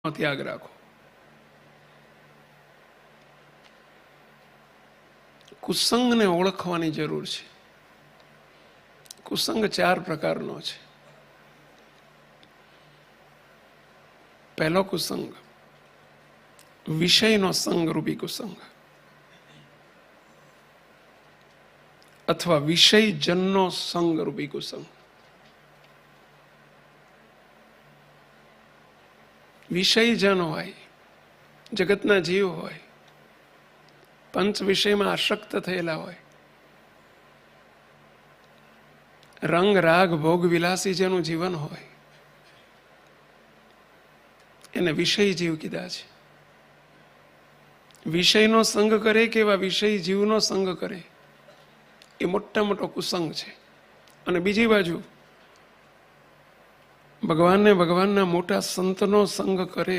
ત્યાગ રાખો. કુસંગને ઓળખવાની જરૂર છે. કુસંગ 4 પ્રકારનો છે. પહેલો કુસંગ વિષયનો સંગ રૂપી કુસંગ, અથવા વિષયજનનો સંગ રૂપી કુસંગ. વિષયજન હોય, જગતના જીવ હોય, પંચ વિષયમાં આસક્ત થયેલા હોય, રંગ રાગ ભોગ વિલાસી જેનું જીવન હોય, એને વિષય જીવ કીધા છે. વિષયનો સંગ કરે કે એવા વિષય જીવનો સંગ કરે, એ મોટા મોટો કુસંગ છે. અને બીજી બાજુ ભગવાનના મોટા સંતનો સંગ કરે